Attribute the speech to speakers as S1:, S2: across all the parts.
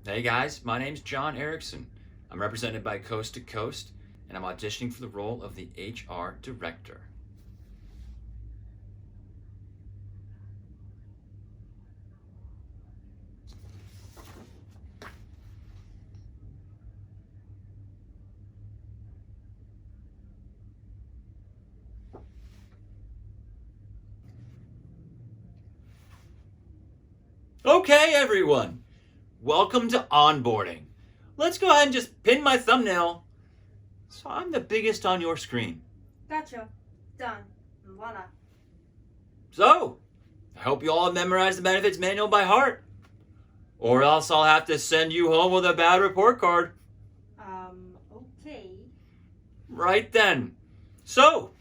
S1: Hey guys, my name's John Erickson. I'm represented by Coast to Coast, and I'm auditioning for the role of the HR director. Okay, everyone, welcome to onboarding. Let's go ahead and just pin my thumbnail so I'm the biggest on your screen.
S2: Gotcha. Done. Voila.
S1: So, I hope you all have memorized the benefits manual by heart, or else I'll have to send you home with a bad report card.
S2: Okay.
S1: Right then. So,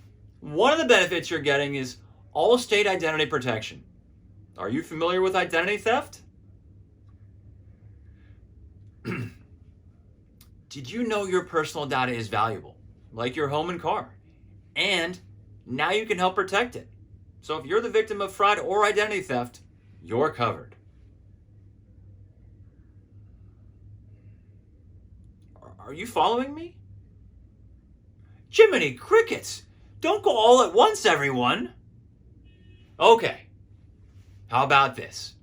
S1: one of the benefits you're getting is Allstate identity protection. Are you familiar with identity theft? Did you know your personal data is valuable, like your home and car? And now you can help protect it. So if you're the victim of fraud or identity theft, you're covered. Are you following me? Jiminy crickets! Don't go all at once, everyone! Okay, how about this?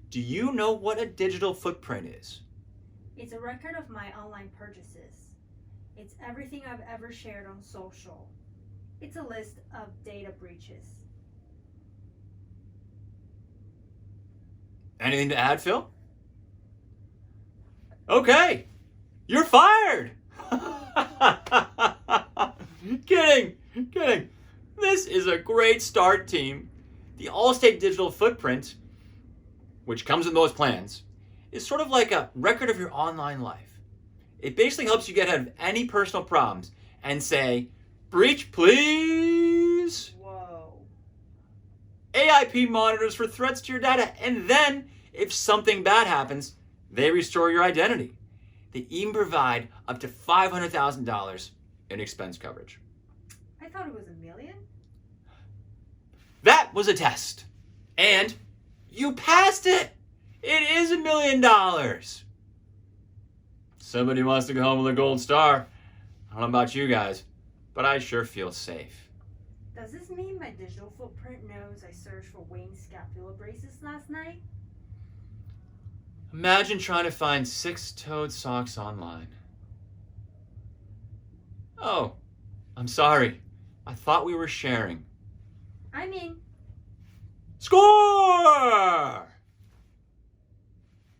S1: Do you know what a digital footprint is?
S2: It's a record of my online purchases. It's everything I've ever shared on social. It's a list of data breaches.
S1: Anything to add, Phil? Okay, you're fired! Kidding. This is a great start, team. The Allstate digital footprint, which comes with most plans, is sort of like a record of your online life. It basically helps you get ahead of any personal problems and say, breach please.
S2: Whoa.
S1: AIP monitors for threats to your data, and then if something bad happens, they restore your identity. They even provide up to $500,000 in expense coverage.
S2: I thought it was $1 million.
S1: That was a test. And you passed it. It is $1 million. Somebody wants to go home with a gold star. I don't know about you guys, but I sure feel safe.
S2: Does this mean my digital footprint knows I searched for Wayne's scapula braces last night?
S1: Imagine trying to find 6-toed socks online. Oh, I'm sorry. I thought we were sharing.
S2: I mean,
S1: Score!